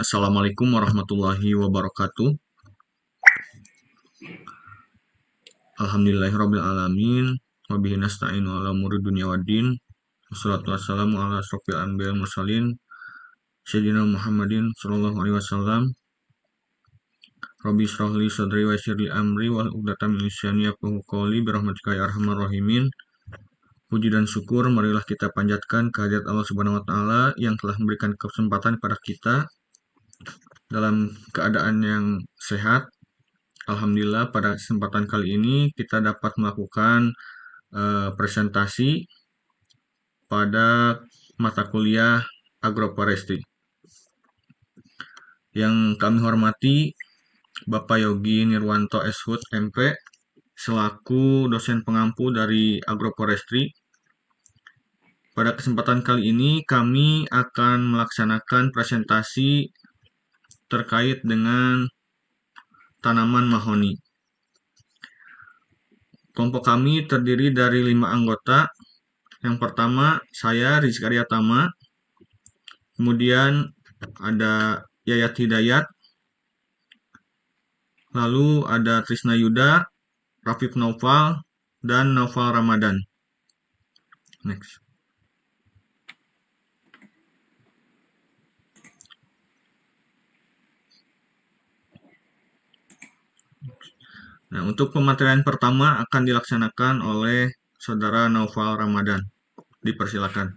Assalamualaikum warahmatullahi wabarakatuh. Alhamdulillahirrabbilalamin. Wabihi nasta'inu ala umuri dunya waddin. Wassalatu wassalamu ala asrofil anbiya mursalin. Sayyidina Muhammadin sallallahu alaihi wasallam. Rabbi shrahli sadri wa yassirli amri wal 'uqdatam min lisani yafqahu qawli birahmatika ya arhamar rahimin. Puji dan syukur marilah kita panjatkan kehadirat Allah Subhanahu wa taala yang telah memberikan kesempatan kepada kita dalam keadaan yang sehat. Alhamdulillah pada kesempatan kali ini kita dapat melakukan presentasi pada mata kuliah agroforestry. Yang kami hormati Bapak Yogi Nirwanto Eshut MP selaku dosen pengampu dari agroforestry. Pada kesempatan kali ini kami akan melaksanakan presentasi terkait dengan tanaman mahoni. Kelompok kami terdiri dari 5 anggota. Yang pertama, saya Rizky Aryatama. Kemudian ada Yayat Hidayat. Lalu ada Trisna Yuda, Rafif Naufal, dan Naufal Ramadan. Next. Nah, untuk pematerian pertama akan dilaksanakan oleh Saudara Naufal Ramadan. Dipersilakan.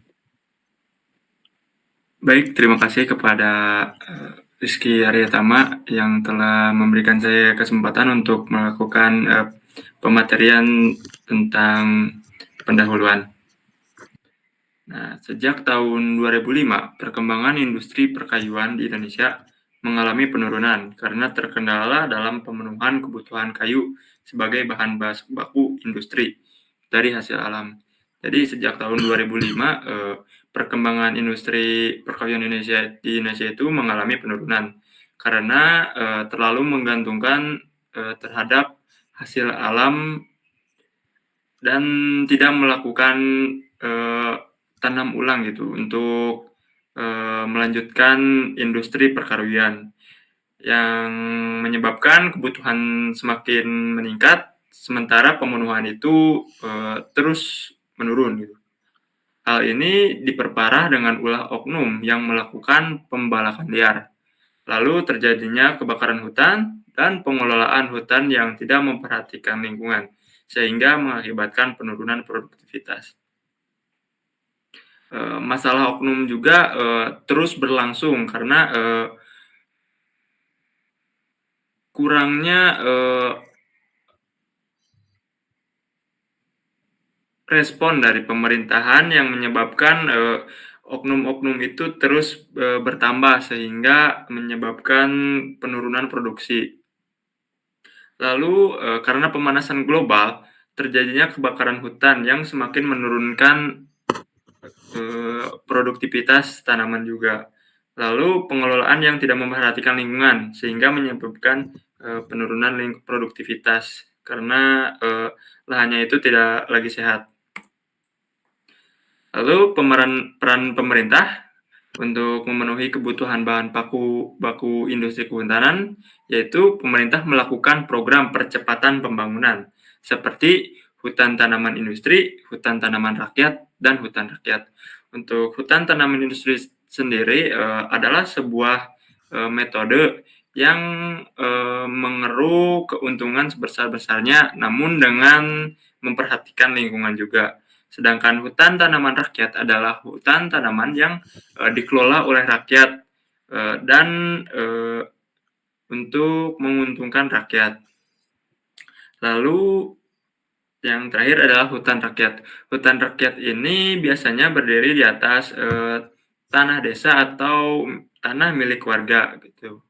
Baik, terima kasih kepada Rizky Aryatama yang telah memberikan saya kesempatan untuk melakukan pematerian tentang pendahuluan. Nah, sejak tahun 2005, perkembangan industri perkayuan di Indonesia mengalami penurunan karena terkendala dalam pemenuhan kebutuhan kayu sebagai bahan baku industri dari hasil alam. Jadi sejak tahun 2005, perkembangan industri perkawinan di Indonesia itu mengalami penurunan karena terlalu menggantungkan terhadap hasil alam dan tidak melakukan tanam ulang gitu untuk melanjutkan industri perkawinan yang menyebabkan kebutuhan semakin meningkat sementara pemenuhan itu terus menurun gitu. Hal ini diperparah dengan ulah oknum yang melakukan pembalakan liar. Lalu terjadinya kebakaran hutan dan pengelolaan hutan yang tidak memperhatikan lingkungan, sehingga mengakibatkan penurunan produktivitas. Masalah oknum juga terus berlangsung karena kurangnya respon dari pemerintahan yang menyebabkan oknum-oknum itu terus bertambah sehingga menyebabkan penurunan produksi. Lalu karena pemanasan global, terjadinya kebakaran hutan yang semakin menurunkan produktivitas tanaman juga. Lalu pengelolaan yang tidak memperhatikan lingkungan sehingga menyebabkan penurunan produktivitas karena lahannya itu tidak lagi sehat. Lalu peran pemerintah untuk memenuhi kebutuhan bahan baku industri kehutanan, yaitu pemerintah melakukan program percepatan pembangunan seperti hutan tanaman industri, hutan tanaman rakyat, dan hutan rakyat. Untuk hutan tanaman industri sendiri adalah sebuah metode yang mengeruk keuntungan sebesar-besarnya namun dengan memperhatikan lingkungan juga. Sedangkan hutan tanaman rakyat adalah hutan tanaman yang dikelola oleh rakyat dan untuk menguntungkan rakyat. Lalu yang terakhir adalah hutan rakyat. Hutan rakyat ini biasanya berdiri di atas tanah desa atau tanah milik warga gitu.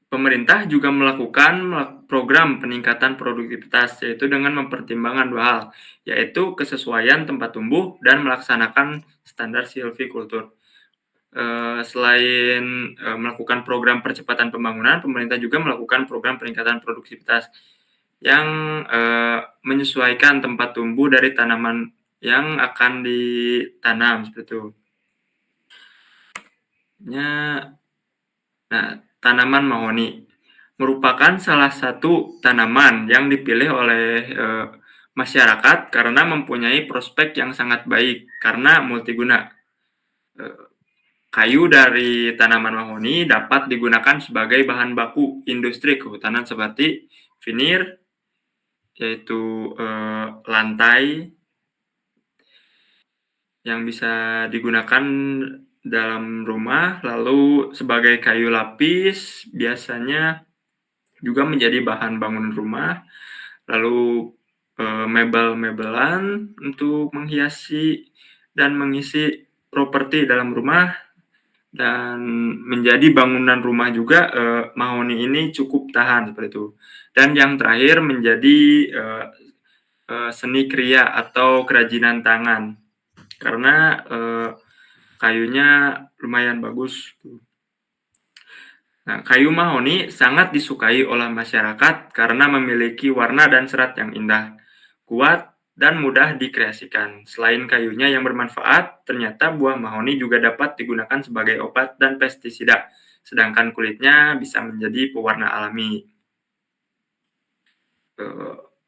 Pemerintah juga melakukan program peningkatan produktivitas, yaitu dengan mempertimbangkan 2 hal, yaitu kesesuaian tempat tumbuh dan melaksanakan standar silvikultur. Selain melakukan program percepatan pembangunan, pemerintah juga melakukan program peningkatan produktivitas yang menyesuaikan tempat tumbuh dari tanaman yang akan ditanam seperti itu. Nah, tanaman mahoni merupakan salah satu tanaman yang dipilih oleh masyarakat karena mempunyai prospek yang sangat baik karena multiguna. Kayu dari tanaman mahoni dapat digunakan sebagai bahan baku industri kehutanan seperti veneer, yaitu lantai yang bisa digunakan dalam rumah, lalu sebagai kayu lapis biasanya juga menjadi bahan bangunan rumah, lalu mebel-mebelan untuk menghiasi dan mengisi properti dalam rumah, dan menjadi bangunan rumah juga. Mahoni ini cukup tahan seperti itu. Dan yang terakhir menjadi seni kriya atau kerajinan tangan karena kayunya lumayan bagus. Nah, kayu mahoni sangat disukai oleh masyarakat karena memiliki warna dan serat yang indah, kuat, dan mudah dikreasikan. Selain kayunya yang bermanfaat, ternyata buah mahoni juga dapat digunakan sebagai obat dan pestisida, sedangkan kulitnya bisa menjadi pewarna alami.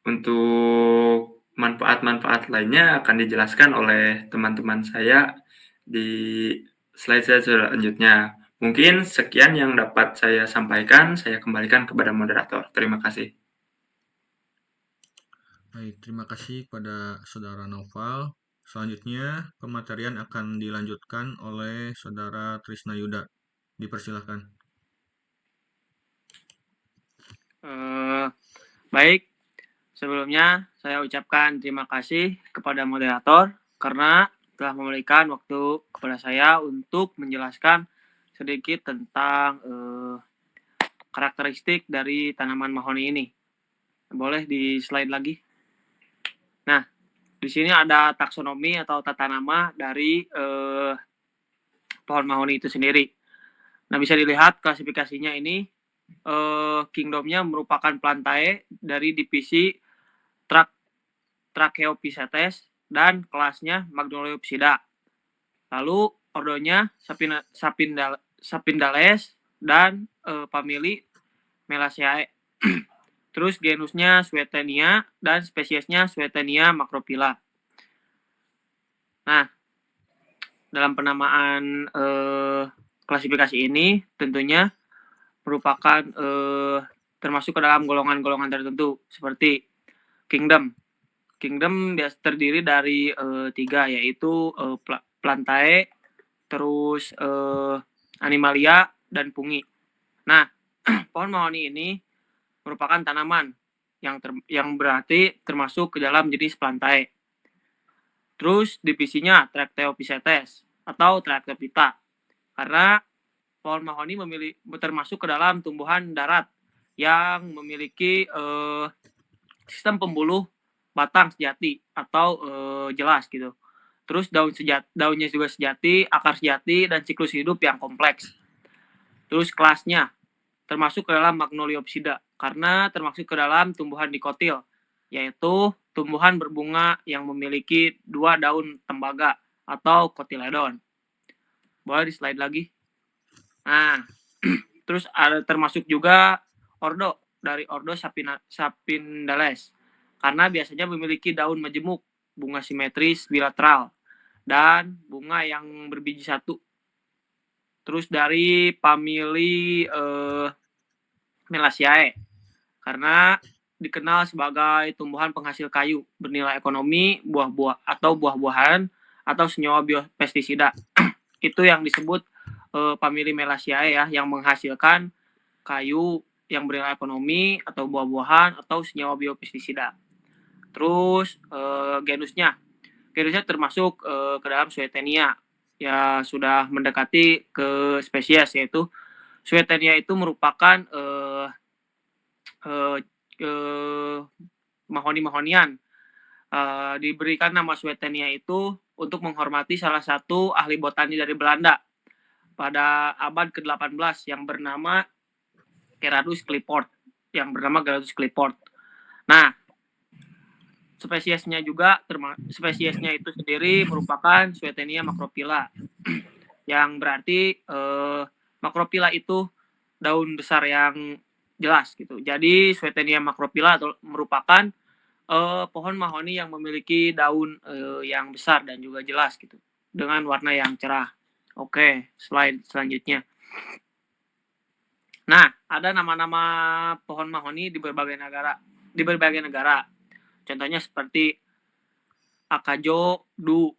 Untuk manfaat-manfaat lainnya akan dijelaskan oleh teman-teman saya di slide selanjutnya. Mungkin sekian yang dapat saya sampaikan, saya kembalikan kepada moderator. Terima kasih. Baik, terima kasih kepada Saudara Noval. Selanjutnya, pematerian akan dilanjutkan oleh Saudara Trisna Yuda. Dipersilahkan. Baik, sebelumnya saya ucapkan terima kasih kepada moderator karena telah memberikan waktu kepada saya untuk menjelaskan sedikit tentang karakteristik dari tanaman mahoni ini. Boleh di slide lagi. Nah, di sini ada taksonomi atau tata nama dari pohon mahoni itu sendiri. Nah, bisa dilihat klasifikasinya ini kingdomnya merupakan plantae dari divisi Tracheophycetes dan kelasnya Magnoliopsida. Lalu ordonya Sapindales dan famili Melaceae. Terus genusnya Swietenia dan spesiesnya Swietenia macrophylla. Nah, dalam penamaan klasifikasi ini tentunya merupakan termasuk ke dalam golongan-golongan tertentu seperti kingdom. Kingdom terdiri dari 3, yaitu plantae, terus animalia, dan fungi. Nah, pohon mahoni ini merupakan tanaman yang berarti termasuk ke dalam jenis plantae. Terus divisinya Tracheophycetes atau Tracheophyta, karena pohon mahoni termasuk ke dalam tumbuhan darat yang memiliki sistem pembuluh batang sejati atau jelas gitu. Terus daunnya juga sejati, akar sejati, dan siklus hidup yang kompleks. Terus kelasnya termasuk ke dalam Magnoliopsida karena termasuk ke dalam tumbuhan dikotil, yaitu tumbuhan berbunga yang memiliki 2 daun tembaga atau kotiledon. Boleh di slide lagi. Nah, terus ada termasuk juga ordo dari ordo Sapindales karena biasanya memiliki daun majemuk, bunga simetris bilateral, dan bunga yang berbiji satu. Terus dari famili Melaceae karena dikenal sebagai tumbuhan penghasil kayu bernilai ekonomi, buah-buahan atau senyawa biopestisida. Itu yang disebut famili Melaceae ya, yang menghasilkan kayu yang bernilai ekonomi atau buah-buahan atau senyawa biopestisida. Terus genusnya termasuk ke dalam Swietenia, ya sudah mendekati ke spesies, yaitu Swietenia itu merupakan mahoni-mahonian. Diberikan nama Swietenia itu untuk menghormati salah satu ahli botani dari Belanda pada abad ke-18 yang bernama Gerardus Clifford. Nah, spesiesnya itu sendiri merupakan Swietenia macrophylla, yang berarti macrophylla itu daun besar yang jelas gitu. Jadi Swietenia macrophylla merupakan pohon mahoni yang memiliki daun yang besar dan juga jelas gitu dengan warna yang cerah. Oke, slide selanjutnya. Nah, ada nama-nama pohon mahoni di berbagai negara. Contohnya seperti Akajodu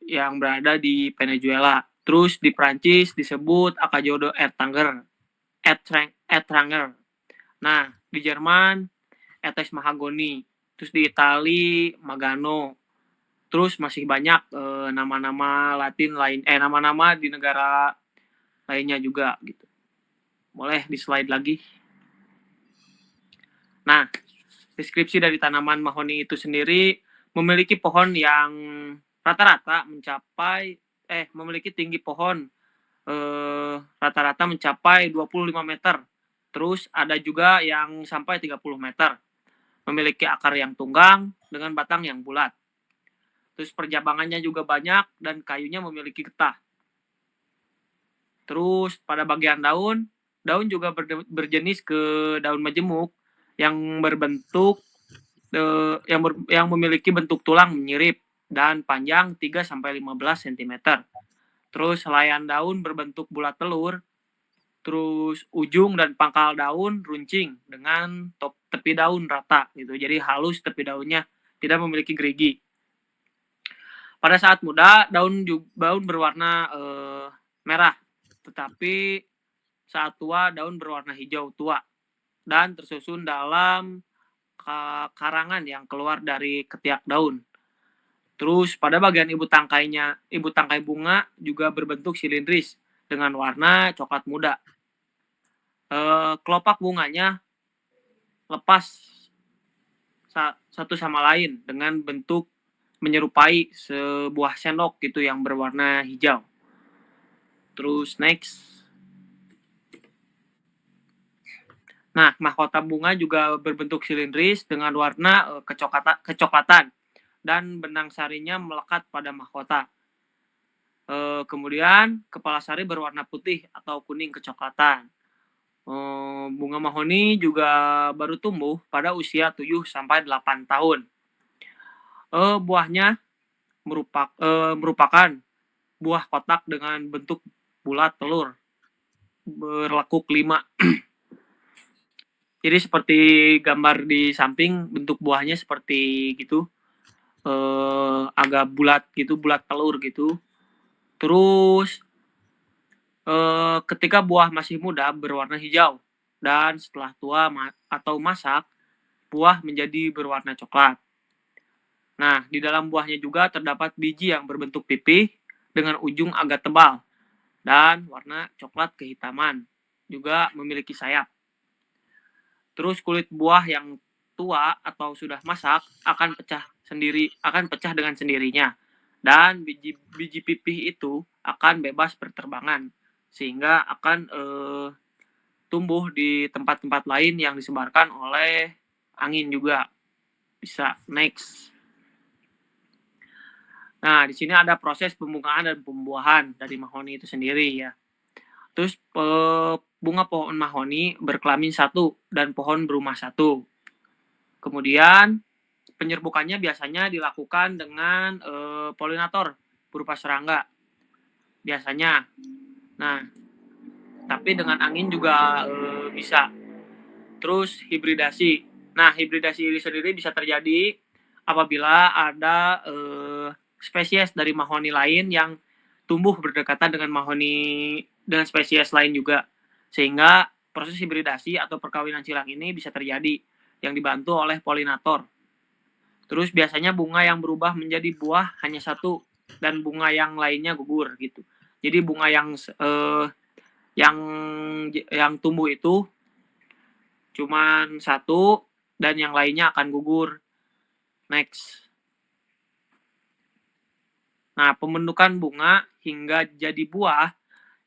yang berada di Venezuela. Terus di Prancis disebut Akajodo Ertranger. Nah, di Jerman Etes mahagoni. Terus di Itali Magano. Terus masih banyak nama-nama Latin lain, nama-nama di negara lainnya juga gitu. Boleh di slide lagi. Nah, deskripsi dari tanaman mahoni itu sendiri memiliki pohon yang rata-rata memiliki tinggi pohon rata-rata mencapai 25 meter. Terus ada juga yang sampai 30 meter. Memiliki akar yang tunggang dengan batang yang bulat. Terus perjabangannya juga banyak dan kayunya memiliki getah. Terus pada bagian daun juga berjenis ke daun majemuk yang berbentuk yang memiliki bentuk tulang menyirip dan panjang 3-15 cm. Terus helaian daun berbentuk bulat telur. Terus ujung dan pangkal daun runcing dengan tepi daun rata gitu. Jadi halus tepi daunnya, tidak memiliki gerigi. Pada saat muda daun berwarna merah, tetapi saat tua daun berwarna hijau tua dan tersusun dalam karangan yang keluar dari ketiak daun. Terus pada bagian ibu tangkai bunga juga berbentuk silindris dengan warna coklat muda. Kelopak bunganya lepas satu sama lain dengan bentuk menyerupai sebuah sendok gitu yang berwarna hijau. Terus next. Nah, mahkota bunga juga berbentuk silindris dengan warna kecoklatan dan benang sarinya melekat pada mahkota. Kemudian kepala sari berwarna putih atau kuning kecoklatan. Bunga mahoni juga baru tumbuh pada usia 7-8 tahun. Buahnya merupakan buah kotak dengan bentuk bulat telur berlekuk 5. Jadi seperti gambar di samping, bentuk buahnya seperti gitu, agak bulat gitu, bulat telur gitu. Terus ketika buah masih muda berwarna hijau dan setelah tua atau masak, buah menjadi berwarna coklat. Nah, di dalam buahnya juga terdapat biji yang berbentuk pipih dengan ujung agak tebal dan warna coklat kehitaman. Juga memiliki sayap. Terus kulit buah yang tua atau sudah masak akan pecah dengan sendirinya. Dan biji pipih itu akan bebas berterbangan sehingga akan tumbuh di tempat-tempat lain yang disebarkan oleh angin juga. Bisa next. Nah, di sini ada proses pembungaan dan pembuahan dari mahoni itu sendiri ya. Terus bunga pohon mahoni berkelamin 1 dan pohon berumah 1. Kemudian penyerbukannya biasanya dilakukan dengan polinator berupa serangga. Biasanya. Nah, tapi dengan angin juga bisa. Terus hibridasi. Nah, hibridasi ini sendiri bisa terjadi apabila ada spesies dari mahoni lain yang tumbuh berdekatan dengan spesies lain juga. Sehingga proses hibridasi atau perkawinan silang ini bisa terjadi yang dibantu oleh polinator. Terus biasanya bunga yang berubah menjadi buah hanya 1 dan bunga yang lainnya gugur gitu. Jadi bunga yang tumbuh itu cuman 1 dan yang lainnya akan gugur. Next. Nah, pembentukan bunga hingga jadi buah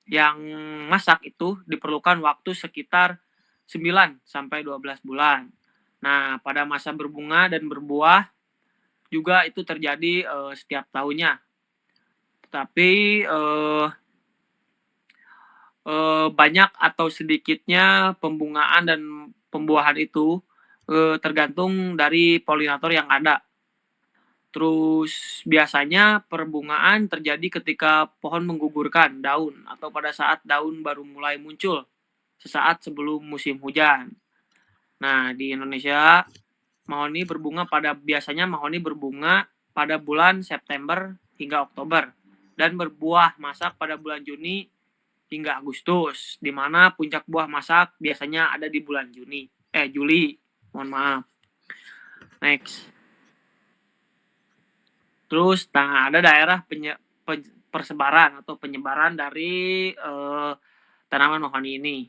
yang masak itu diperlukan waktu sekitar 9-12 bulan. Nah, pada masa berbunga dan berbuah juga itu terjadi setiap tahunnya. Tetapi banyak atau sedikitnya pembungaan dan pembuahan itu tergantung dari polinator yang ada. Terus biasanya perbungaan terjadi ketika pohon menggugurkan daun atau pada saat daun baru mulai muncul sesaat sebelum musim hujan. Nah, di Indonesia biasanya mahoni berbunga pada bulan September hingga Oktober dan berbuah masak pada bulan Juni hingga Agustus, di mana puncak buah masak biasanya ada di bulan Juli. Mohon maaf. Next. Terus ada daerah persebaran atau penyebaran dari tanaman mahoni ini.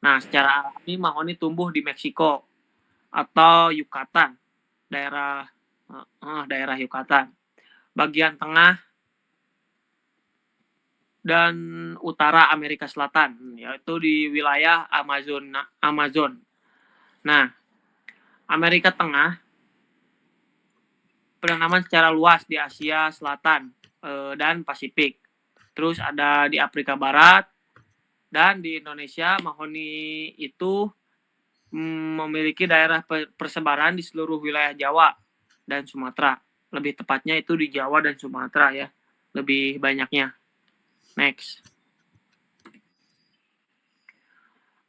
Nah, secara alami mahoni tumbuh di Meksiko atau Yucatan, daerah Yucatan, bagian tengah dan utara Amerika Selatan, yaitu di wilayah Amazon. Nah, Amerika Tengah penanaman secara luas di Asia Selatan dan Pasifik. Terus ada di Afrika Barat dan di Indonesia mahoni itu memiliki daerah persebaran di seluruh wilayah Jawa dan Sumatera. Lebih tepatnya itu di Jawa dan Sumatera ya, lebih banyaknya. Next.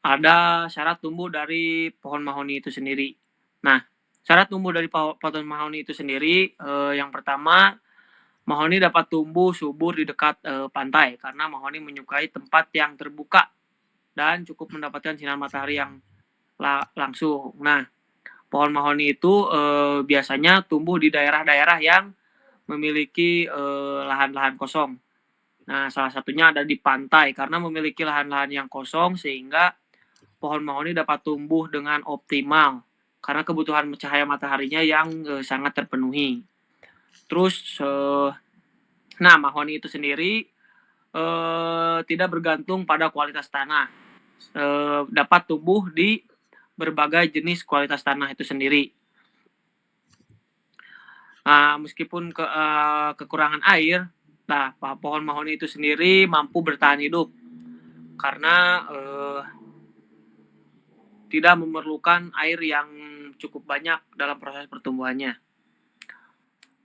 Ada syarat tumbuh dari pohon mahoni itu sendiri. Nah, syarat tumbuh dari pohon mahoni itu sendiri, yang pertama, mahoni dapat tumbuh subur di dekat pantai karena mahoni menyukai tempat yang terbuka dan cukup mendapatkan sinar matahari yang langsung. Nah, pohon mahoni itu biasanya tumbuh di daerah-daerah yang memiliki lahan-lahan kosong. Nah, salah satunya ada di pantai karena memiliki lahan-lahan yang kosong sehingga pohon mahoni dapat tumbuh dengan optimal karena kebutuhan cahaya mataharinya yang sangat terpenuhi. Terus, mahoni itu sendiri tidak bergantung pada kualitas tanah. Dapat tumbuh di berbagai jenis kualitas tanah itu sendiri. Meskipun kekurangan air, pohon mahoni itu sendiri mampu bertahan hidup karena tidak memerlukan air yang cukup banyak dalam proses pertumbuhannya.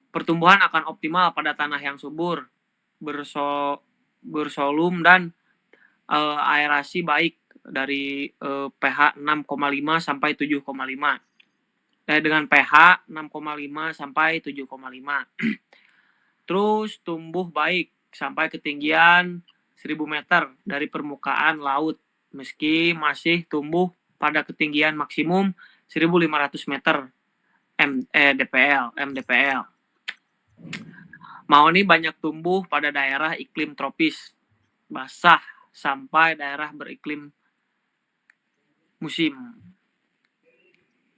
Pertumbuhan akan optimal pada tanah yang subur, bersolum dan aerasi baik dari pH 6,5 sampai 7,5. Dengan pH 6,5 sampai 7,5. Terus tumbuh baik sampai ketinggian 1000 meter dari permukaan laut meski masih tumbuh pada ketinggian maksimum 1500 meter mdpl. Mahoni banyak tumbuh pada daerah iklim tropis, basah sampai daerah beriklim musim.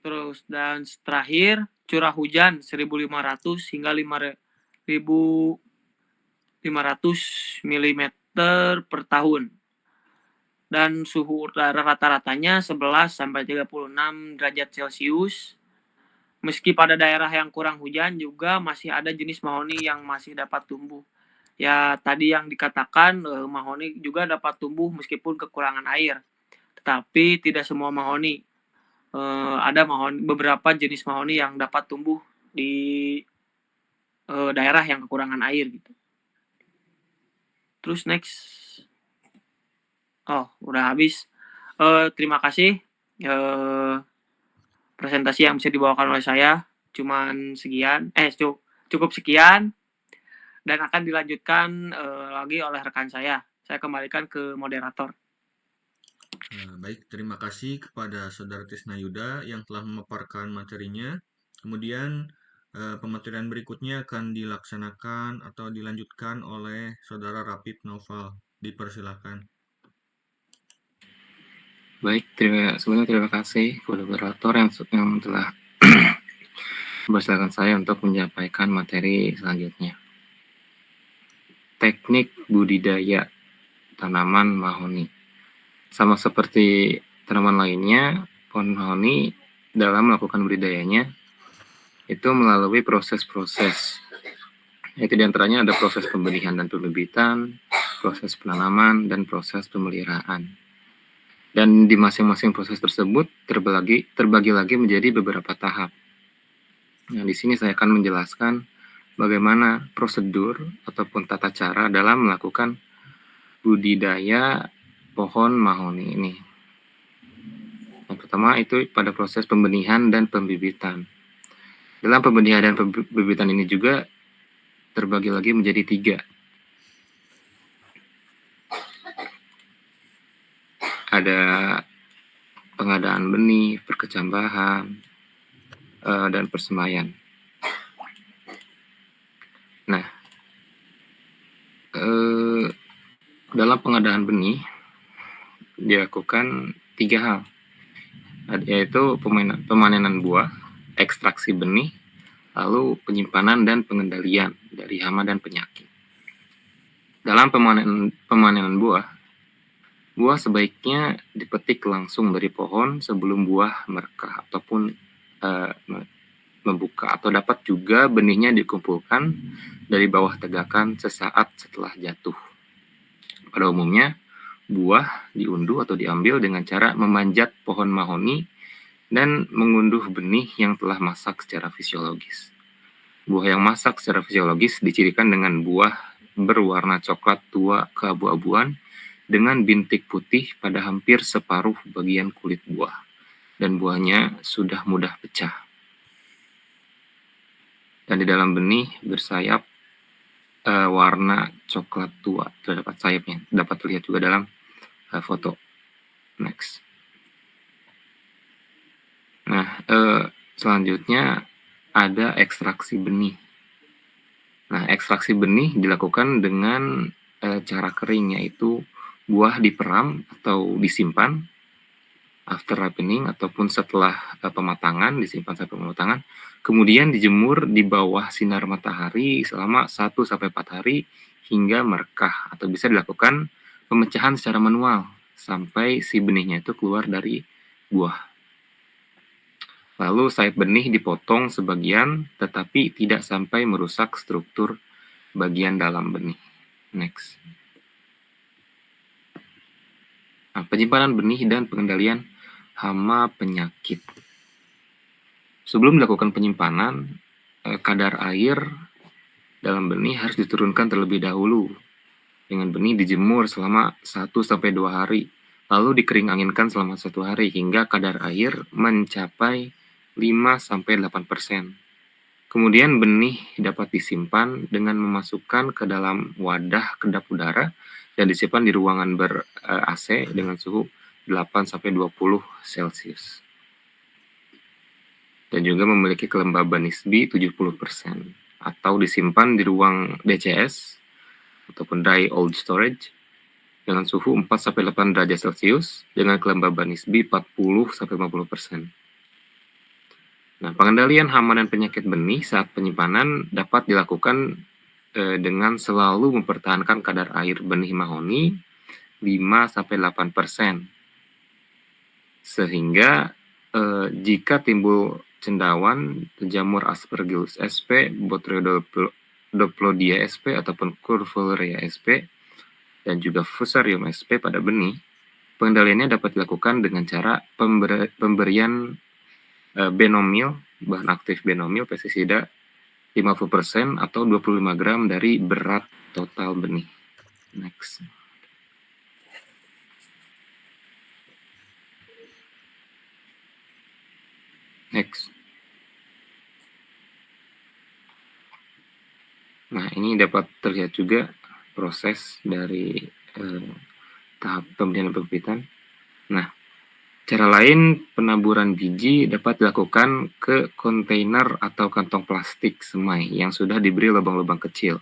Terus dan terakhir curah hujan 1500 hingga 5500 mm per tahun. Dan suhu udara rata-ratanya 11 sampai 36 derajat Celcius. Meski pada daerah yang kurang hujan juga masih ada jenis mahoni yang masih dapat tumbuh. Ya, tadi yang dikatakan mahoni juga dapat tumbuh meskipun kekurangan air. Tetapi tidak semua mahoni. Ada beberapa jenis mahoni yang dapat tumbuh di daerah yang kekurangan air gitu. Terus next. Udah habis. Terima kasih. Presentasi yang bisa dibawakan oleh saya cuman sekian. Cukup sekian. Dan akan dilanjutkan lagi oleh rekan saya. Saya kembalikan ke moderator. Baik, terima kasih kepada Saudara Tisna Yuda yang telah memaparkan materinya. Kemudian pematerian berikutnya akan dilaksanakan atau dilanjutkan oleh Saudara Rapip Noval. Dipersilahkan. Baik, terima kasih moderator yang telah mempersilahkan saya untuk menyampaikan materi selanjutnya. Teknik budidaya tanaman mahoni. Sama seperti tanaman lainnya, pohon mahoni dalam melakukan budidayanya itu melalui proses-proses Itu diantaranya ada proses pembenihan dan pembibitan, proses penanaman, dan proses pemeliharaan. Dan di masing-masing proses tersebut terbagi lagi menjadi beberapa tahap. Nah, di sini saya akan menjelaskan bagaimana prosedur ataupun tata cara dalam melakukan budidaya pohon mahoni ini. Yang pertama itu pada proses pembenihan dan pembibitan. Dalam pembenihan dan pembibitan ini juga terbagi lagi menjadi 3. Ada pengadaan benih, perkecambahan, dan persemaian. Nah, dalam pengadaan benih dilakukan 3 hal, yaitu pemanenan buah, ekstraksi benih, lalu penyimpanan dan pengendalian dari hama dan penyakit. Dalam pemanenan buah sebaiknya dipetik langsung dari pohon sebelum buah merekah ataupun membuka, atau dapat juga benihnya dikumpulkan dari bawah tegakan sesaat setelah jatuh. Pada umumnya, buah diunduh atau diambil dengan cara memanjat pohon mahoni dan mengunduh benih yang telah masak secara fisiologis. Buah yang masak secara fisiologis dicirikan dengan buah berwarna coklat tua keabu-abuan dengan bintik putih pada hampir separuh bagian kulit buah, dan buahnya sudah mudah pecah. Dan di dalam benih bersayap warna coklat tua, terdapat sayapnya, dapat terlihat juga dalam foto. Next. Nah, selanjutnya ada ekstraksi benih. Nah, ekstraksi benih dilakukan dengan cara kering, yaitu buah diperam atau disimpan after ripening ataupun setelah pematangan, disimpan sampai pematangan, kemudian dijemur di bawah sinar matahari selama 1-4 hari hingga merekah, atau bisa dilakukan pemecahan secara manual sampai si benihnya itu keluar dari buah. Lalu sayap benih dipotong sebagian tetapi tidak sampai merusak struktur bagian dalam benih. Next. Nah, penyimpanan benih dan pengendalian hama penyakit. Sebelum dilakukan penyimpanan, kadar air dalam benih harus diturunkan terlebih dahulu. Dengan benih dijemur selama 1-2 hari, lalu dikering-anginkan selama 1 hari hingga kadar air mencapai 5-8%. Kemudian benih dapat disimpan dengan memasukkan ke dalam wadah kedap udara dan disimpan di ruangan ber-AC dengan suhu 8-20 Celcius. Dan juga memiliki kelembaban nisbi 70%, atau disimpan di ruang DCS ataupun dry old storage dengan suhu 4-8 derajat Celcius dengan kelembaban nisbi 40-50%. Nah, pengendalian hama dan penyakit benih saat penyimpanan dapat dilakukan dengan selalu mempertahankan kadar air benih mahoni 5-8%. Sehingga jika timbul cendawan, jamur Aspergillus sp, Botryoidoplodia sp ataupun Curvularia sp dan juga Fusarium sp pada benih, pengendaliannya dapat dilakukan dengan cara pemberian benomil, bahan aktif benomil pestisida 50% atau 25 gram dari berat total benih. Next. Nah, ini dapat terlihat juga proses dari tahap pembenihan dan pembibitan. Nah, cara lain penaburan biji dapat dilakukan ke kontainer atau kantong plastik semai yang sudah diberi lubang-lubang kecil.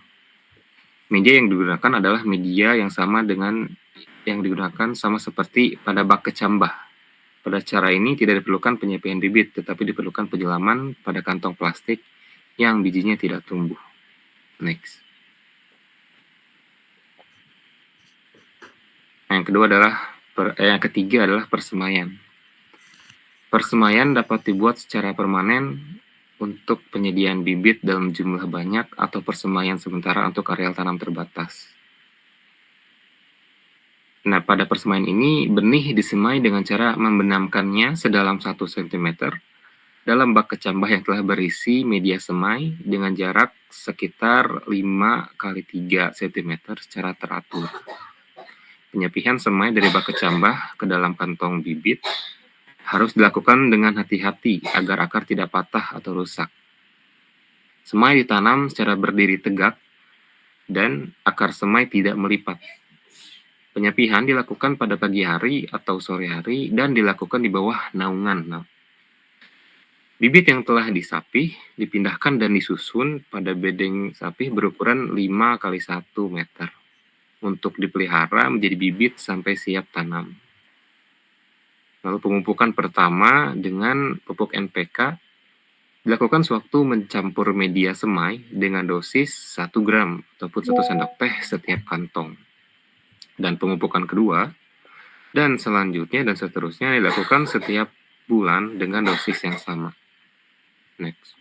Media yang digunakan adalah media yang sama dengan yang digunakan sama seperti pada bak kecambah. Pada cara ini tidak diperlukan penyampaian bibit, tetapi diperlukan penyelaman pada kantong plastik yang bijinya tidak tumbuh. Next. Yang ketiga adalah persemaian. Persemaian dapat dibuat secara permanen untuk penyediaan bibit dalam jumlah banyak atau persemaian sementara untuk areal tanam terbatas. Nah, pada persemaian ini, benih disemai dengan cara membenamkannya sedalam 1 cm dalam bak kecambah yang telah berisi media semai dengan jarak sekitar 5 x 3 cm secara teratur. Penyepihan semai dari bak kecambah ke dalam kantong bibit harus dilakukan dengan hati-hati agar akar tidak patah atau rusak. Semai ditanam secara berdiri tegak dan akar semai tidak melipat. Penyepihan dilakukan pada pagi hari atau sore hari dan dilakukan di bawah naungan. Bibit yang telah disapih dipindahkan dan disusun pada bedeng sapih berukuran 5 x 1 meter untuk dipelihara menjadi bibit sampai siap tanam. Lalu pemupukan pertama dengan pupuk NPK dilakukan sewaktu mencampur media semai dengan dosis 1 gram ataupun 1 sendok teh setiap kantong. Dan pemupukan kedua dan selanjutnya dan seterusnya dilakukan setiap bulan dengan dosis yang sama. Next.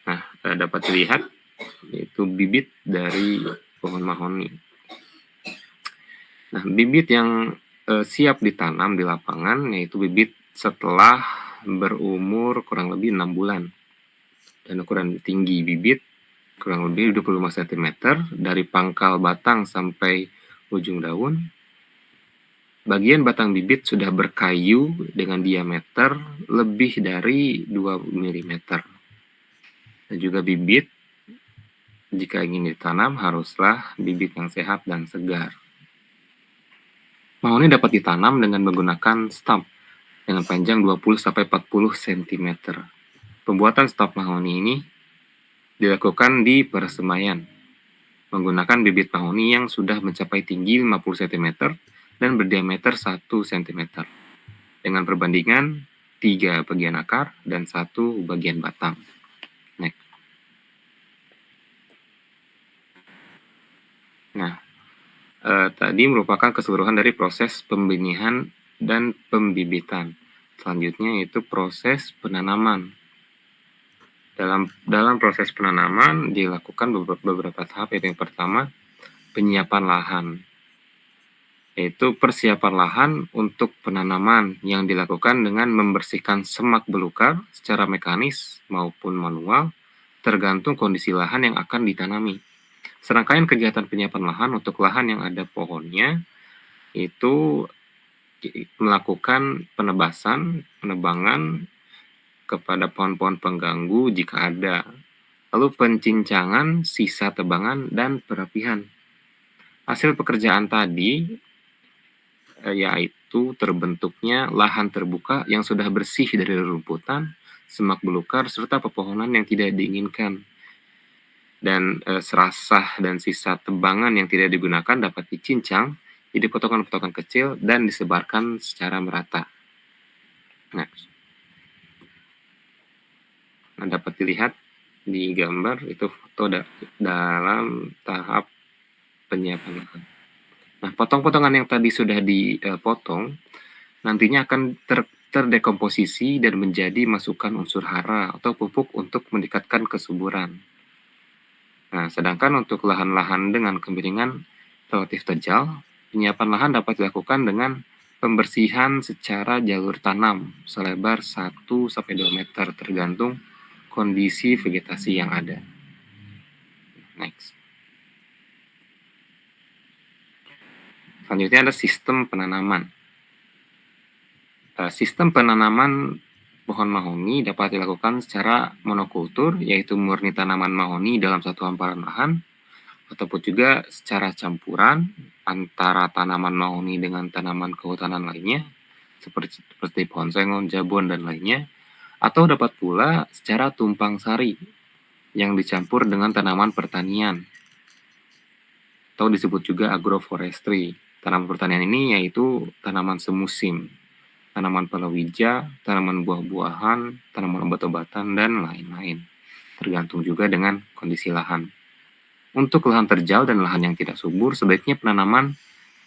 Nah, dapat dilihat yaitu bibit dari pohon mahoni. Nah, bibit yang siap ditanam di lapangan yaitu bibit setelah berumur kurang lebih 6 bulan. Dan ukuran tinggi bibit kurang lebih 25 cm dari pangkal batang sampai ujung daun. Bagian batang bibit sudah berkayu dengan diameter lebih dari 2 mm. Dan juga bibit, jika ingin ditanam, haruslah bibit yang sehat dan segar. Mahoni dapat ditanam dengan menggunakan stump dengan panjang 20-40 cm. Pembuatan stump mahoni ini dilakukan di persemaian, menggunakan bibit mahoni yang sudah mencapai tinggi 50 cm dan berdiameter 1 cm, dengan perbandingan 3 bagian akar dan 1 bagian batang. Next. Nah, tadi merupakan keseluruhan dari proses pembenihan dan pembibitan. Selanjutnya yaitu proses penanaman. Dalam proses penanaman dilakukan beberapa tahap, yaitu yang pertama penyiapan lahan, yaitu persiapan lahan untuk penanaman yang dilakukan dengan membersihkan semak belukar secara mekanis maupun manual tergantung kondisi lahan yang akan ditanami. Serangkaian kegiatan penyiapan lahan untuk lahan yang ada pohonnya itu melakukan penebangan kepada pohon-pohon pengganggu jika ada, lalu pencincangan, sisa tebangan, dan perapihan. Hasil pekerjaan tadi yaitu terbentuknya lahan terbuka yang sudah bersih dari rerumputan, semak belukar, serta pepohonan yang tidak diinginkan. Dan serasah dan sisa tebangan yang tidak digunakan dapat dicincang jadi potongan-potongan kecil dan disebarkan secara merata. Nah, dapat dilihat di gambar itu foto dalam tahap penyiapan lahan. Nah, potong-potongan yang tadi sudah dipotong nantinya akan terdekomposisi dan menjadi masukan unsur hara atau pupuk untuk meningkatkan kesuburan. Nah, sedangkan untuk lahan-lahan dengan kemiringan relatif terjal, penyiapan lahan dapat dilakukan dengan pembersihan secara jalur tanam selebar 1-2 meter tergantung kondisi vegetasi yang ada. Next. Selanjutnya ada sistem penanaman. Sistem penanaman pohon mahoni dapat dilakukan secara monokultur, yaitu murni tanaman mahoni dalam satu hamparan lahan, ataupun juga secara campuran antara tanaman mahoni dengan tanaman kehutanan lainnya, seperti pohon sengon, jabon, dan lainnya, atau dapat pula secara tumpang sari yang dicampur dengan tanaman pertanian, atau disebut juga agroforestry. Tanaman pertanian ini yaitu tanaman semusim, tanaman palawija, tanaman buah-buahan, tanaman obat-obatan, dan lain-lain. Tergantung juga dengan kondisi lahan. Untuk lahan terjal dan lahan yang tidak subur, sebaiknya penanaman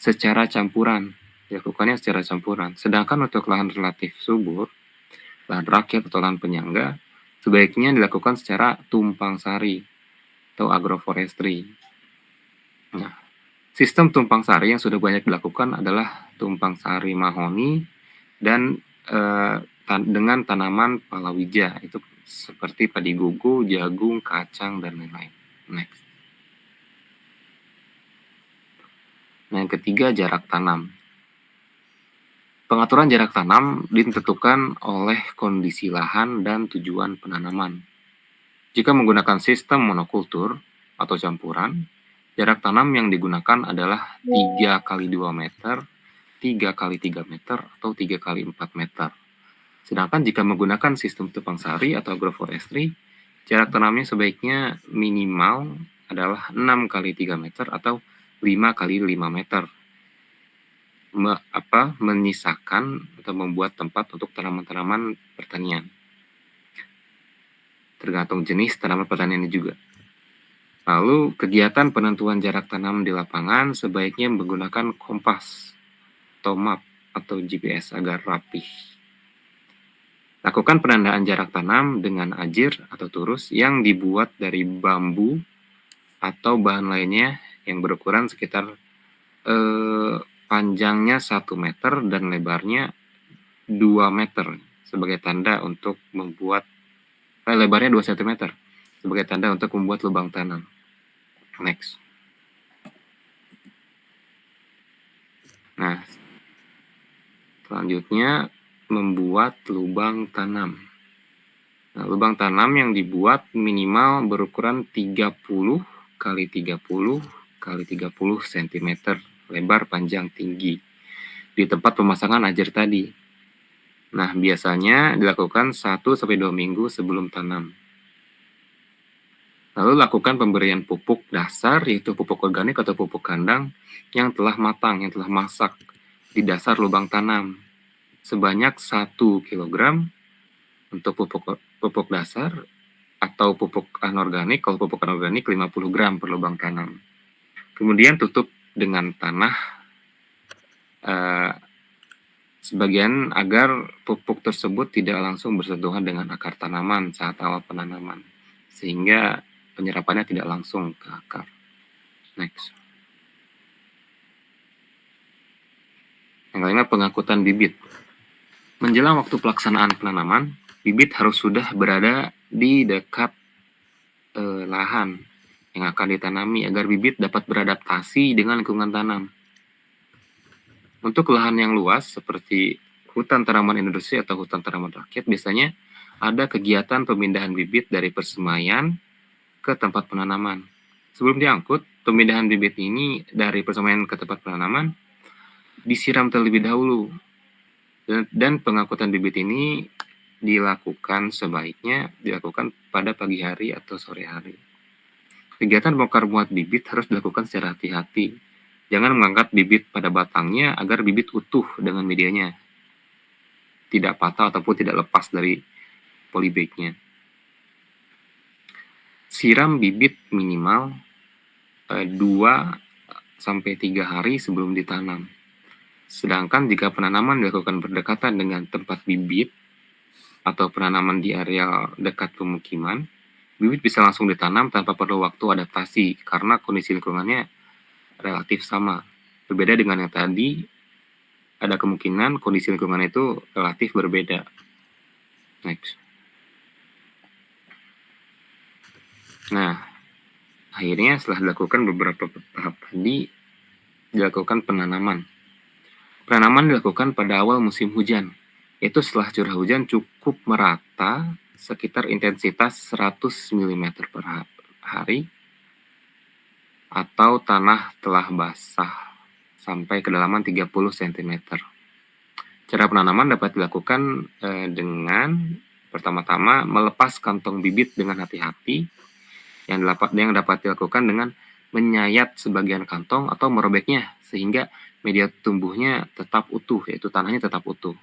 secara campuran, dilakukannya secara campuran. Sedangkan untuk lahan relatif subur, lahan rakyat atau lahan penyangga, sebaiknya dilakukan secara tumpang sari atau agroforestry. Nah, sistem tumpang sari yang sudah banyak dilakukan adalah tumpang sari mahoni dan dengan tanaman palawija, itu seperti padi gugu, jagung, kacang, dan lain-lain. Next. Nah, yang ketiga, jarak tanam. Pengaturan jarak tanam ditentukan oleh kondisi lahan dan tujuan penanaman. Jika menggunakan sistem monokultur atau campuran, jarak tanam yang digunakan adalah 3 kali 2 meter, 3 kali 3 meter, atau 3 kali 4 meter. Sedangkan jika menggunakan sistem tumpang sari atau agroforestry, jarak tanamnya sebaiknya minimal adalah 6 kali 3 meter atau 5 kali 5 meter. Menyisakan atau membuat tempat untuk tanaman-tanaman pertanian. Tergantung jenis tanaman pertanian juga. Lalu, kegiatan penentuan jarak tanam di lapangan sebaiknya menggunakan kompas atau map atau GPS agar rapih. Lakukan penandaan jarak tanam dengan ajir atau turus yang dibuat dari bambu atau bahan lainnya yang berukuran sekitar panjangnya 1 meter dan lebarnya 2 meter sebagai tanda untuk membuat lebarnya 2 cm sebagai tanda untuk membuat lubang tanam. Next. Nah, selanjutnya membuat lubang tanam. Nah, lubang tanam yang dibuat minimal berukuran 30 kali 30 kali 30 cm lebar, panjang, tinggi di tempat pemasangan ajar tadi. Nah, biasanya dilakukan 1-2 minggu sebelum tanam. Lalu lakukan pemberian pupuk dasar, yaitu pupuk organik atau pupuk kandang yang telah matang, yang telah masak di dasar lubang tanam sebanyak 1 kg untuk pupuk dasar atau pupuk anorganik. Kalau pupuk anorganik 50 gram per lubang tanam. Kemudian tutup dengan tanah sebagian agar pupuk tersebut tidak langsung bersentuhan dengan akar tanaman saat awal penanaman, sehingga penyerapannya tidak langsung ke akar. Next. Yang kelima, pengangkutan bibit. Menjelang waktu pelaksanaan penanaman, bibit harus sudah berada di dekat lahan yang akan ditanami agar bibit dapat beradaptasi dengan lingkungan tanam. Untuk lahan yang luas seperti hutan tanaman industri atau hutan tanaman rakyat, biasanya ada kegiatan pemindahan bibit dari persemaian ke tempat penanaman. Sebelum diangkut, pemindahan bibit ini dari persemaian ke tempat penanaman disiram terlebih dahulu. Dan pengangkutan bibit ini sebaiknya dilakukan pada pagi hari atau sore hari. Kegiatan bongkar muat bibit harus dilakukan secara hati-hati. Jangan mengangkat bibit pada batangnya agar bibit utuh dengan medianya, tidak patah ataupun tidak lepas dari polybagnya. Siram bibit minimal 2-3 hari sebelum ditanam. Sedangkan jika penanaman dilakukan berdekatan dengan tempat bibit atau penanaman di area dekat pemukiman, bibit bisa langsung ditanam tanpa perlu waktu adaptasi karena kondisi lingkungannya relatif sama. Berbeda dengan yang tadi, ada kemungkinan kondisi lingkungan itu relatif berbeda. Next. Nah, akhirnya setelah dilakukan beberapa tahap tadi, dilakukan penanaman. Penanaman dilakukan pada awal musim hujan, yaitu setelah curah hujan cukup merata sekitar intensitas 100 mm per hari, atau tanah telah basah sampai kedalaman 30 cm. Cara penanaman dapat dilakukan dengan pertama-tama melepas kantong bibit dengan hati-hati, yang dapat dilakukan dengan menyayat sebagian kantong atau merobeknya sehingga media tumbuhnya tetap utuh, yaitu tanahnya tetap utuh.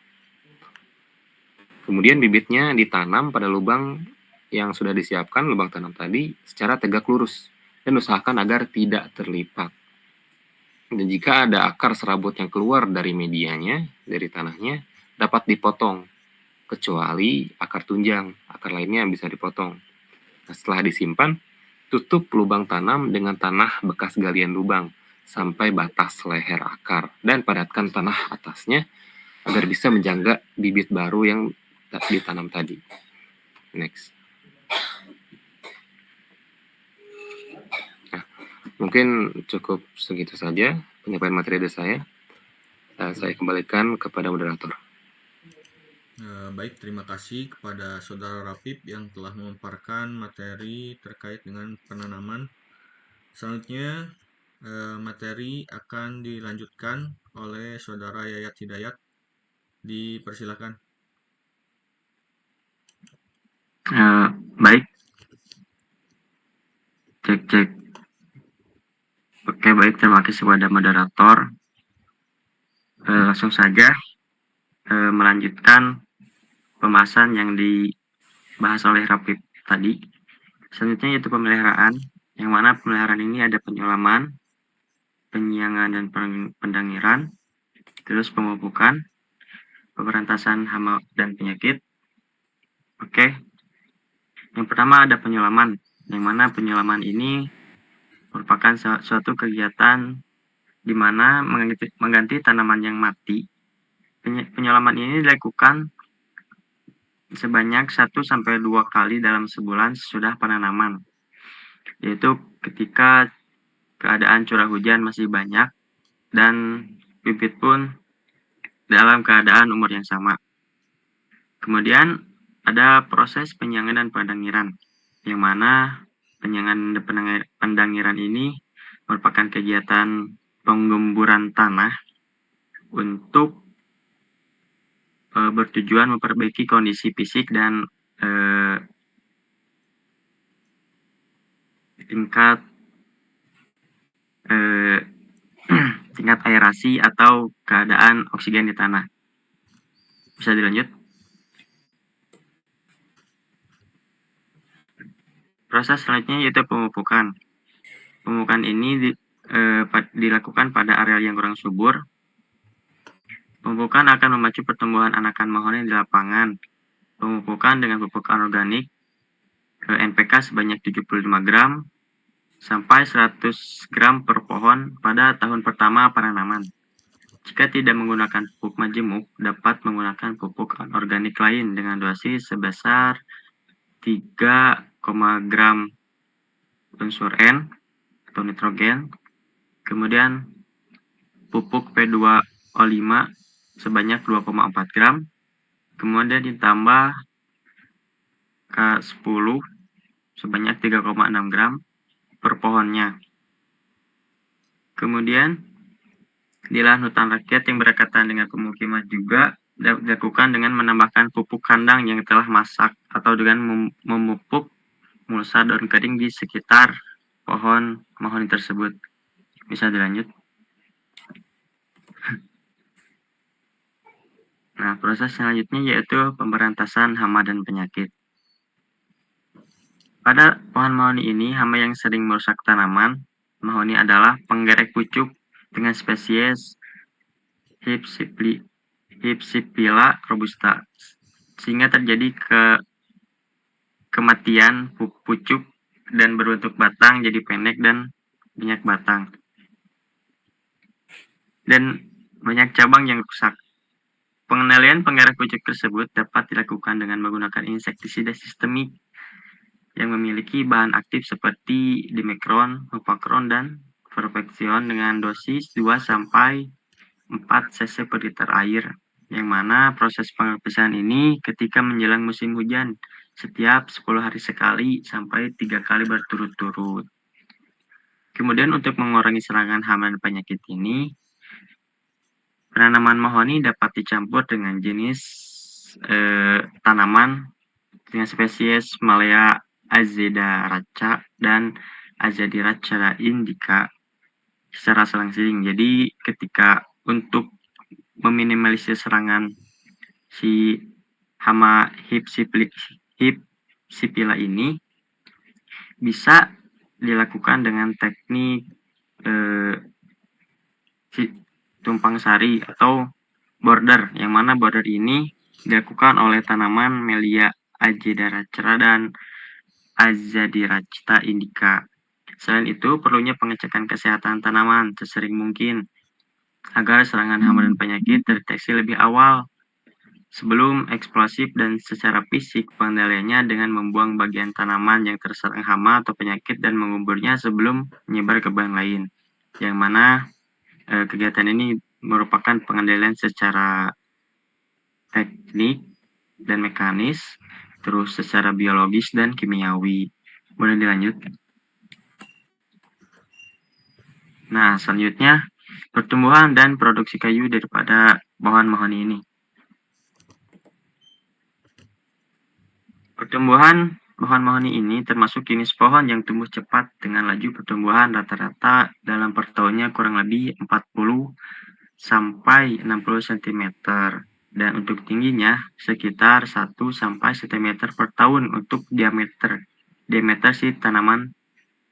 Kemudian bibitnya ditanam pada lubang yang sudah disiapkan, lubang tanam tadi, secara tegak lurus dan usahakan agar tidak terlipat. Dan jika ada akar serabut yang keluar dari medianya, dari tanahnya, dapat dipotong kecuali akar tunjang, akar lainnya bisa dipotong. Nah, setelah disimpan, tutup lubang tanam dengan tanah bekas galian lubang sampai batas leher akar dan padatkan tanah atasnya agar bisa menjaga bibit baru yang ditanam tadi. Next. Nah, mungkin cukup segitu saja penyampaian materi dari saya. Saya kembalikan kepada moderator. Baik, terima kasih kepada Saudara Rafif yang telah memaparkan materi terkait dengan penanaman. Selanjutnya, materi akan dilanjutkan oleh Saudara Yayat Hidayat. Dipersilakan. Baik, cek. Oke, baik, terima kasih kepada moderator. Langsung saja melanjutkan pembahasan yang dibahas oleh Rafif tadi. Selanjutnya yaitu pemeliharaan, yang mana pemeliharaan ini ada penyulaman, penyiangan dan pendangiran, terus pemupukan, pemberantasan hama dan penyakit. Oke, yang pertama ada penyulaman, yang mana penyulaman ini merupakan suatu kegiatan di mana mengganti tanaman yang mati. Penyulaman ini dilakukan sebanyak 1-2 kali dalam sebulan sesudah penanaman, yaitu ketika keadaan curah hujan masih banyak dan bibit pun dalam keadaan umur yang sama. Kemudian ada proses penyiangan dan pendangiran, yang mana penyiangan dan pendangiran ini merupakan kegiatan penggemburan tanah untuk bertujuan memperbaiki kondisi fisik dan tingkat tingkat aerasi atau keadaan oksigen di tanah. Bisa dilanjut? Proses selanjutnya yaitu pemupukan. Pemupukan ini dilakukan pada area yang kurang subur. Pemupukan akan memacu pertumbuhan anakan mahoni di lapangan. Pemupukan dengan pupuk anorganik NPK sebanyak 75 gram sampai 100 gram per pohon pada tahun pertama penanaman. Jika tidak menggunakan pupuk majemuk, dapat menggunakan pupuk anorganik lain dengan dosis sebesar 3, gram unsur N atau nitrogen. Kemudian pupuk P2O5 sebanyak 2,4 gram. Kemudian ditambah K10 sebanyak 3,6 gram per pohonnya. Kemudian di lahan hutan rakyat yang berdekatan dengan pemukiman juga dilakukan dengan menambahkan pupuk kandang yang telah masak atau dengan memupuk mulsa daun kering di sekitar pohon mahoni tersebut. Bisa dilanjut. Nah, proses selanjutnya yaitu pemberantasan hama dan penyakit. Pada pohon mahoni ini, hama yang sering merusak tanaman mahoni adalah penggerek pucuk dengan spesies Hypsipila robusta, sehingga terjadi kematian pucuk dan berbentuk batang jadi pendek dan banyak batang dan banyak cabang yang rusak. Pengendalian penggerek pucuk tersebut dapat dilakukan dengan menggunakan insektisida sistemik yang memiliki bahan aktif seperti dimekron, hupakron, dan perfeksion dengan dosis 2-4 cc per liter air, yang mana proses penghabisan ini ketika menjelang musim hujan setiap 10 hari sekali sampai 3 kali berturut-turut. Kemudian untuk mengurangi serangan hama dan penyakit ini, penanaman mahoni dapat dicampur dengan jenis tanaman dengan spesies Malea azedaraca dan Azadiraca indica secara selang-seling. Jadi ketika untuk meminimalisir serangan si hama Hypsipila ini bisa dilakukan dengan teknik tumpang sari atau border, yang mana border ini dilakukan oleh tanaman Melia agedarachta dan Azadirachta indica. Selain itu, perlunya pengecekan kesehatan tanaman sesering mungkin agar serangan hama dan penyakit terdeteksi lebih awal. Sebelum eksplosif dan secara fisik, pengendaliannya dengan membuang bagian tanaman yang terserang hama atau penyakit dan menguburnya sebelum menyebar ke bahan lain. Yang mana kegiatan ini merupakan pengendalian secara teknik dan mekanis, terus secara biologis dan kimiawi. Boleh dilanjut? Nah, selanjutnya pertumbuhan dan produksi kayu daripada pohon mahoni ini. Pertumbuhan pohon mahoni ini termasuk jenis pohon yang tumbuh cepat dengan laju pertumbuhan rata-rata dalam per tahunnya kurang lebih 40 sampai 60 cm dan untuk tingginya sekitar 1 sampai cm per tahun untuk diameter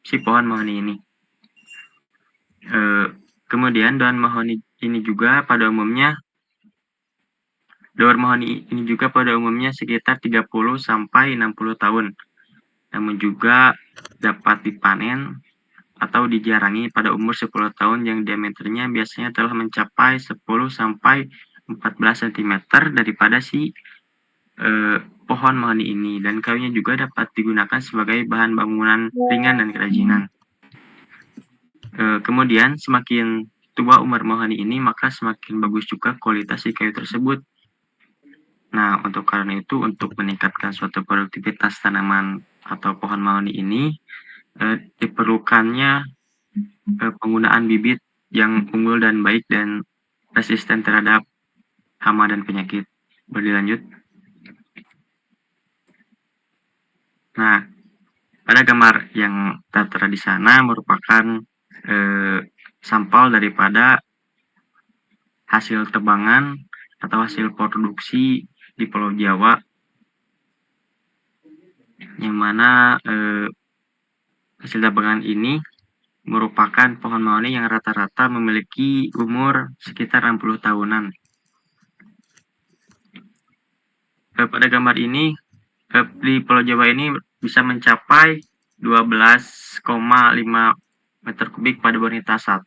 si pohon mahoni ini. Kemudian daun mahoni ini juga pada umumnya sekitar 30 sampai 60 tahun. Namun juga dapat dipanen atau dijarangi pada umur 10 tahun yang diameternya biasanya telah mencapai 10 sampai 14 cm daripada si pohon mahoni ini, dan kayunya juga dapat digunakan sebagai bahan bangunan ringan dan kerajinan. Kemudian semakin tua umur mahoni ini, maka semakin bagus juga kualitas si kayu tersebut. Nah, untuk karena itu, untuk meningkatkan suatu produktivitas tanaman atau pohon mahoni ini, diperlukannya penggunaan bibit yang unggul dan baik dan resisten terhadap hama dan penyakit. Boleh dilanjut? Nah, pada gambar yang tertera di sana merupakan sampel daripada hasil tebangan atau hasil produksi di Pulau Jawa, yang mana hasil tebangan ini merupakan pohon mahoni yang rata-rata memiliki umur sekitar 60 tahunan. Pada gambar ini, di Pulau Jawa ini bisa mencapai 12,5 meter kubik pada bonita 1,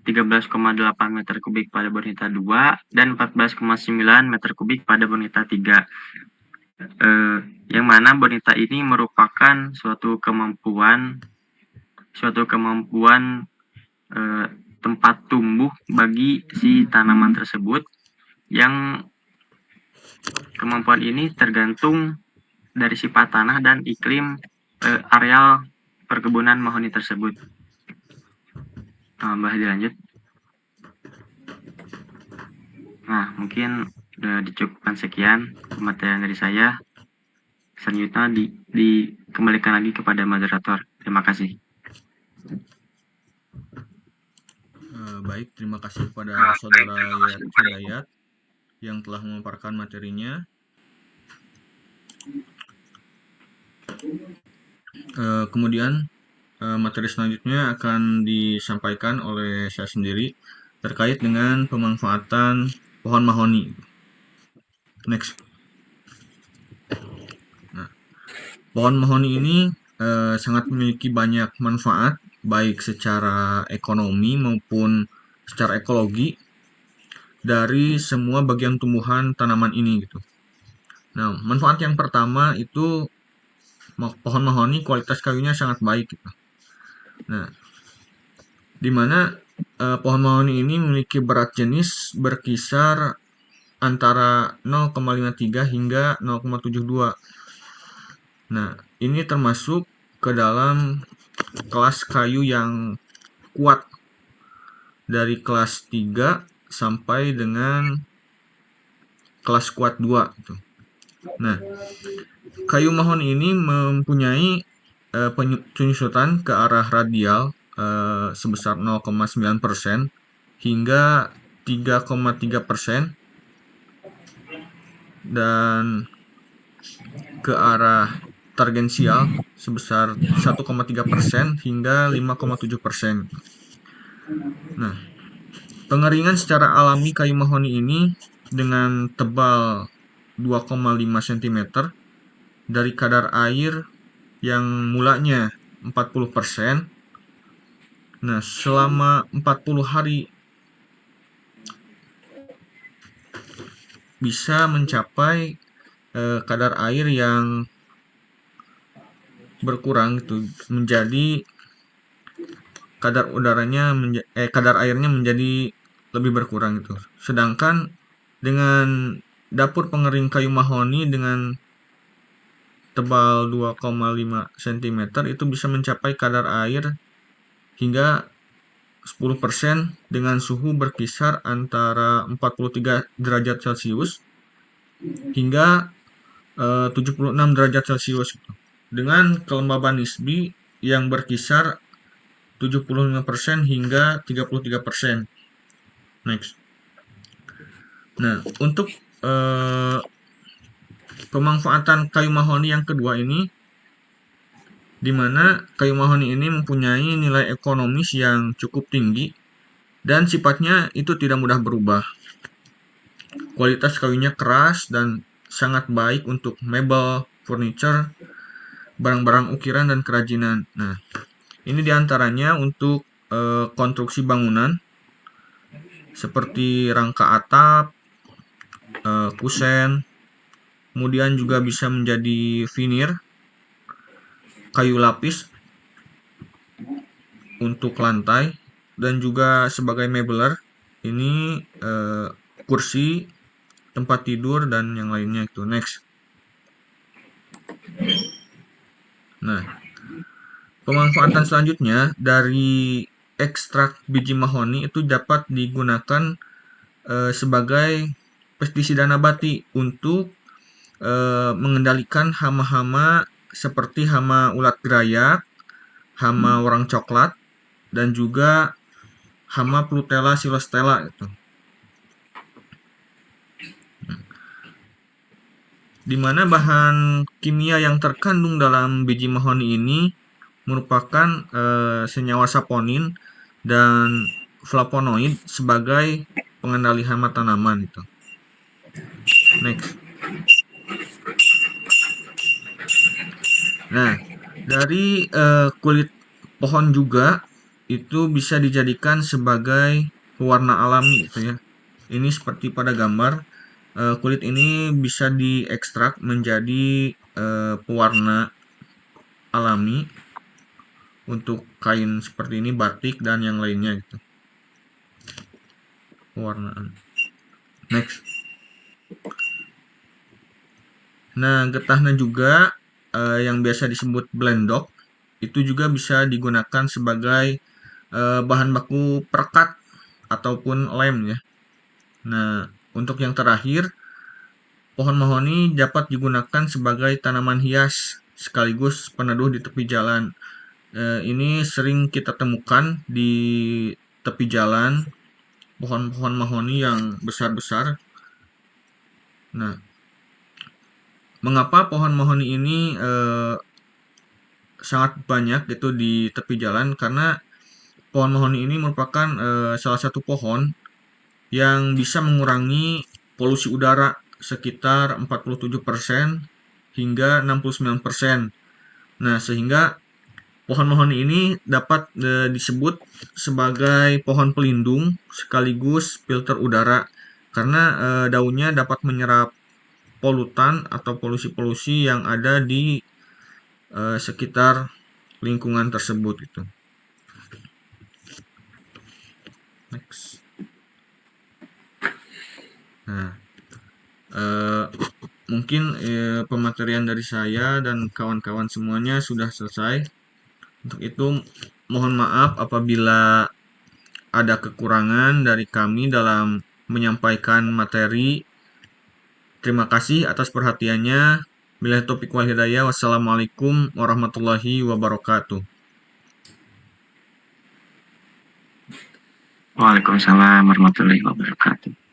13,8 meter kubik pada bonita 2, dan 14,9 meter kubik pada bonita 3. Yang mana bonita ini merupakan suatu kemampuan tempat tumbuh bagi si tanaman tersebut, yang kemampuan ini tergantung dari sifat tanah dan iklim areal perkebunan mahoni tersebut. Boleh dilanjut? Nah, mungkin udah dicukupkan sekian pematerian dari saya. Selanjutnya dikembalikan lagi kepada moderator. Terima kasih. Baik, terima kasih kepada Saudara Yayat Hidayat yang telah memaparkan materinya. Kemudian materi selanjutnya akan disampaikan oleh saya sendiri terkait dengan pemanfaatan pohon mahoni. Next. Nah, pohon mahoni ini sangat memiliki banyak manfaat, baik secara ekonomi maupun secara ekologi dari semua bagian tumbuhan tanaman ini gitu. Nah, manfaat yang pertama itu pohon mahoni kualitas kayunya sangat baik gitu. Nah, dimana pohon mahoni ini memiliki berat jenis berkisar antara 0,53 hingga 0,72. Nah, ini termasuk ke dalam kelas kayu yang kuat dari kelas 3 sampai dengan kelas kuat 2 gitu. Nah, kayu mahoni ini mempunyai penyusutan ke arah radial sebesar 0,9% hingga 3,3% dan ke arah tangensial sebesar 1,3% hingga 5,7%. Nah, pengeringan secara alami kayu mahoni ini dengan tebal 2,5 cm dari kadar air yang mulanya 40%. Nah, selama 40 hari bisa mencapai kadar air yang berkurang itu menjadi kadar airnya menjadi lebih berkurang itu. Sedangkan dengan dapur pengering kayu mahoni dengan tebal 2,5 cm itu bisa mencapai kadar air hingga 10% dengan suhu berkisar antara 43 derajat Celcius hingga 76 derajat Celcius dengan kelembaban nisbi yang berkisar 75% hingga 33%. Next. Nah, untuk pemanfaatan kayu mahoni yang kedua ini, di mana kayu mahoni ini mempunyai nilai ekonomis yang cukup tinggi dan sifatnya itu tidak mudah berubah. Kualitas kayunya keras dan sangat baik untuk mebel, furniture, barang-barang ukiran dan kerajinan. Nah, ini diantaranya untuk konstruksi bangunan seperti rangka atap, kusen, kemudian juga bisa menjadi veneer, kayu lapis untuk lantai, dan juga sebagai mebeler ini kursi, tempat tidur, dan yang lainnya itu. Next. Nah, pemanfaatan selanjutnya dari ekstrak biji mahoni itu dapat digunakan sebagai pestisida nabati untuk mengendalikan hama-hama seperti hama ulat gerayak, hama warang coklat, dan juga hama Plutella silostella itu. Di mana bahan kimia yang terkandung dalam biji mahoni ini merupakan senyawa saponin dan flavonoid sebagai pengendali hama tanaman itu. Next. Nah, dari kulit pohon juga itu bisa dijadikan sebagai pewarna alami gitu ya. Ini seperti pada gambar, kulit ini bisa diekstrak menjadi pewarna alami untuk kain seperti ini, batik dan yang lainnya gitu. Pewarnaan. Next. Nah, getahnya juga yang biasa disebut blendok itu juga bisa digunakan sebagai bahan baku perekat ataupun lem ya. Nah, untuk yang terakhir, pohon mahoni dapat digunakan sebagai tanaman hias sekaligus peneduh di tepi jalan. Ini sering kita temukan di tepi jalan pohon-pohon mahoni yang besar-besar. Nah, mengapa pohon mahoni ini sangat banyak itu di tepi jalan? Karena pohon mahoni ini merupakan salah satu pohon yang bisa mengurangi polusi udara sekitar 47% hingga 69%. Nah, sehingga pohon mahoni ini dapat disebut sebagai pohon pelindung sekaligus filter udara karena daunnya dapat menyerap polutan atau polusi-polusi yang ada di sekitar lingkungan tersebut itu. Next. Nah, mungkin pematerian dari saya dan kawan-kawan semuanya sudah selesai. Untuk itu mohon maaf apabila ada kekurangan dari kami dalam menyampaikan materi. Terima kasih atas perhatiannya. Billahi taufiq wal hidayah. Wassalamualaikum warahmatullahi wabarakatuh. Waalaikumsalam warahmatullahi wabarakatuh.